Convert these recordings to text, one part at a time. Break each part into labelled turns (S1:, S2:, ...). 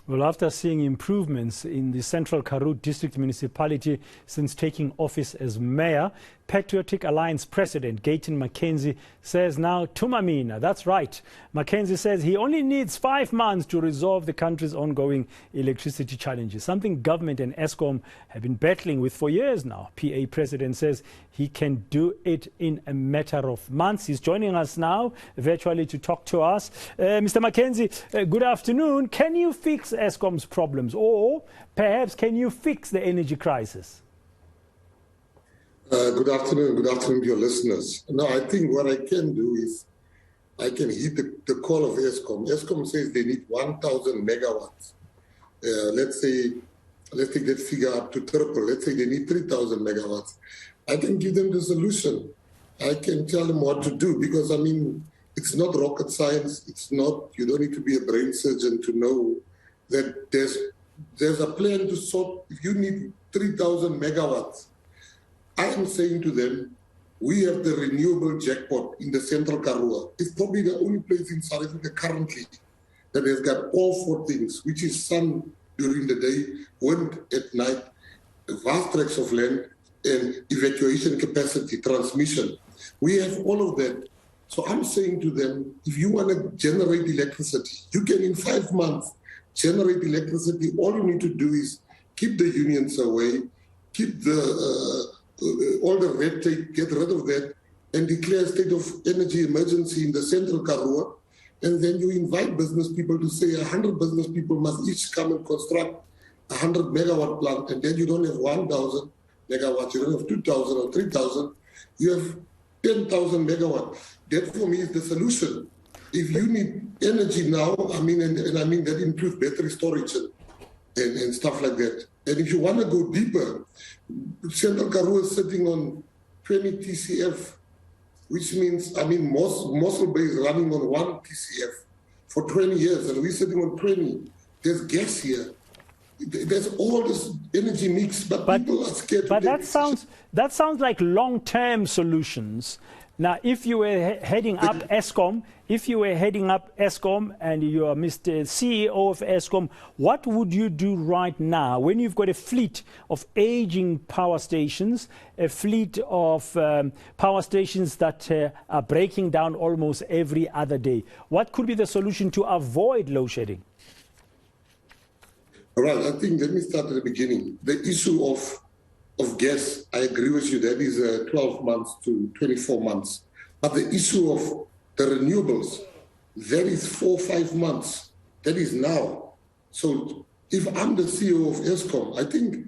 S1: Well, after seeing improvements in the Central Karoo District Municipality since taking office as mayor, Patriotic Alliance President Gayton Mckenzie says now Tumamina. That's right. Mckenzie says he only needs 5 months to resolve the country's ongoing electricity challenges, something government and Eskom have been battling with for years now. PA President says he can do it in a matter of months. He's joining us now virtually to talk to us. Mr. Mckenzie, good afternoon. Can you fix Eskom's problems, or perhaps can you fix the energy crisis?
S2: Good afternoon to your listeners. Now, I think what I can do is I can heed the call of Eskom. Eskom says they need 1,000 megawatts. Let's take that figure up to triple. Let's say they need 3,000 megawatts. I can give them the solution. I can tell them what to do because, I mean, it's not rocket science. It's not, you don't need to be a brain surgeon to know that there's a plan to sort. If you need 3,000 megawatts, I am saying to them, we have the renewable jackpot in the Central Karoo. It's probably the only place in South Africa currently that has got all 4 things, which is sun during the day, wind at night, vast tracts of land, and evacuation capacity, transmission. We have all of that. So I'm saying to them, if you want to generate electricity, you can in 5 months generate electricity. All you need to do is keep the unions away, keep all the red tape, get rid of that, and declare a state of energy emergency in the Central Karoo. And then you invite business people to say 100 business people must each come and construct a 100 megawatt plant. And then you don't have 1,000 megawatts, you don't have 2,000 or 3,000, you have 10,000 megawatts. That for me is the solution. If you need energy now, I mean, and I mean that includes battery storage and stuff like that. And if you want to go deeper, Central Karoo is sitting on 20 TCF, which means, I mean, Mossel Bay is running on 1 TCF for 20 years, and we're sitting on 20. There's gas here. There's all this energy mix, but people are scared.
S1: But that sounds like long-term solutions. Now, if you were heading up Eskom, and you are Mr. CEO of Eskom, what would you do right now when you've got a fleet of aging power stations, a fleet of power stations that are breaking down almost every other day? What could be the solution to avoid load shedding?
S2: All right, I think let me start at the beginning. The issue of gas, I agree with you, that is 12 months to 24 months. But the issue of the renewables, that is 4 or 5 months. That is now. So if I'm the CEO of Eskom, I think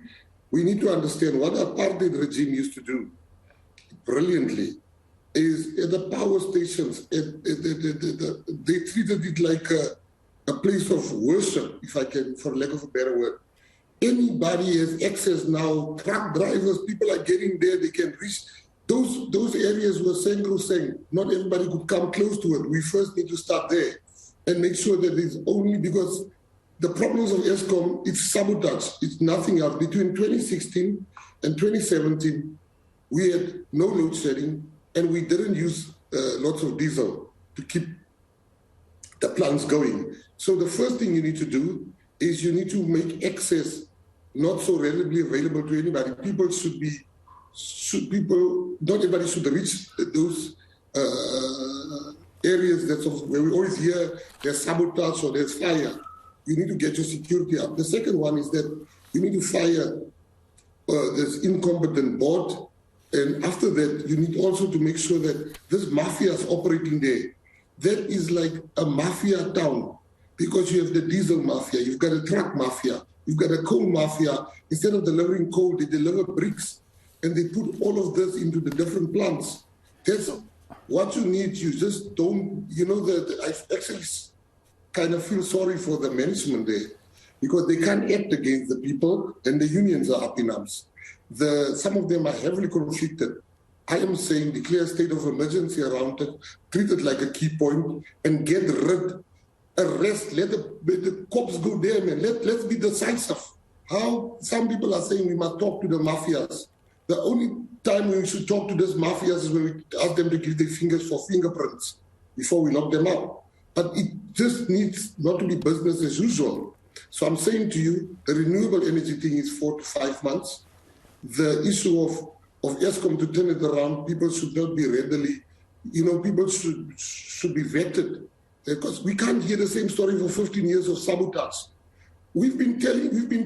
S2: we need to understand what the apartheid regime used to do brilliantly is at the power stations, they treated it like a place of worship, if I can, for lack of a better word. Anybody has access now, truck drivers, people are getting there, they can reach. Those areas were sacrosanct. Not everybody could come close to it. We first need to start there and make sure that it's only because the problems of Eskom, it's sabotage. It's nothing else. Between 2016 and 2017, we had no load shedding and we didn't use lots of diesel to keep the plants going. So the first thing you need to do is you need to make access not so readily available to anybody. Not everybody should reach those areas where we always hear there's sabotage or there's fire. You need to get your security up. The second one is that you need to fire this incompetent board. And after that, you need also to make sure that this mafia is operating there. That is like a mafia town because you have the diesel mafia, you've got a truck mafia, you've got a coal mafia. Instead of delivering coal, they deliver bricks. And they put all of this into the different plants. That's what you need. You just don't, I actually kind of feel sorry for the management there because they can't act against the people and the unions are up in arms. Some of them are heavily conflicted. I am saying declare a state of emergency around it, treat it like a key point and get rid, arrest, let the cops go there, man. Let's be decisive. How some people are saying we must talk to the mafias. The only time we should talk to these mafias is when we ask them to give their fingers for fingerprints before we lock them up. But it just needs not to be business as usual. So I'm saying to you, the renewable energy thing is 4 to 5 months. The issue of Eskom to turn it around, people should not be readily, people should be vetted. Because we can't hear the same story for 15 years of sabotage. We've been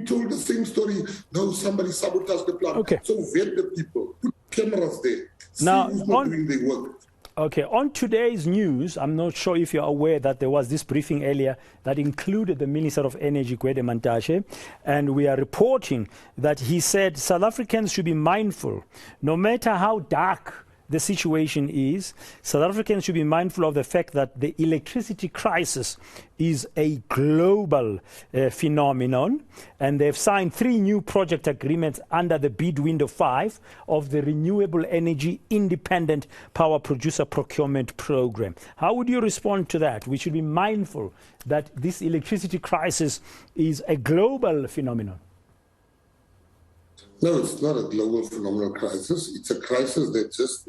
S2: told the same story. No, somebody sabotaged the plant.
S1: Okay.
S2: So vet the people, put cameras there,
S1: now,
S2: see who's not doing their work.
S1: Okay, on today's news, I'm not sure if you're aware that there was this briefing earlier that included the Minister of Energy, Gayton Mckenzie, and we are reporting that he said South Africans should be mindful, no matter how dark the situation is, South Africans should be mindful of the fact that the electricity crisis is a global phenomenon, and they've signed 3 new project agreements under the bid window 5 of the Renewable Energy Independent Power Producer Procurement Program. How would you respond to that? We should be mindful that this electricity crisis is a global phenomenon.
S2: No, it's not a global phenomenal crisis. It's a crisis that just,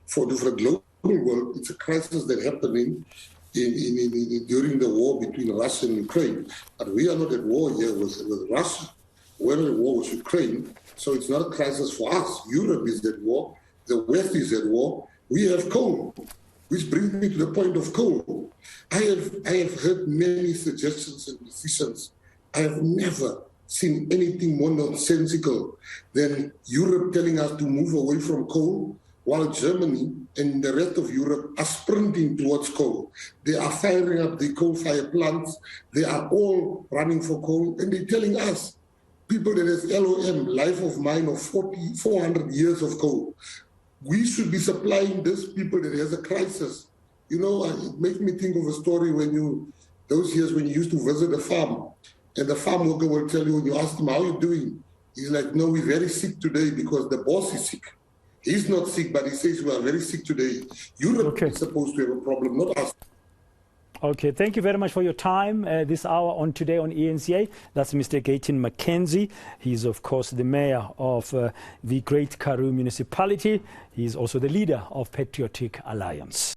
S2: for the global world, it's a crisis that happened during the war between Russia and Ukraine. But we are not at war here with Russia. We're at war with Ukraine. So it's not a crisis for us. Europe is at war. The West is at war. We have coal, which brings me to the point of coal. I have heard many suggestions and decisions. I have never seen anything more nonsensical than Europe telling us to move away from coal, while Germany and the rest of Europe are sprinting towards coal. They are firing up the coal-fired plants. They are all running for coal, and they're telling us, people that has LOM, life of mine of 400 years of coal, we should be supplying this people that has a crisis. It makes me think of a story those years when you used to visit a farm, and the farm worker will tell you, when you ask him, how are you doing? He's like, no, we're very sick today because the boss is sick. He's not sick, but he says we are very sick today. Europe is supposed to have a problem, not us.
S1: Okay, thank you very much for your time this hour on Today on eNCA. That's Mr. Gayton Mckenzie. He's, of course, the mayor of the Great Karoo municipality. He's also the leader of Patriotic Alliance.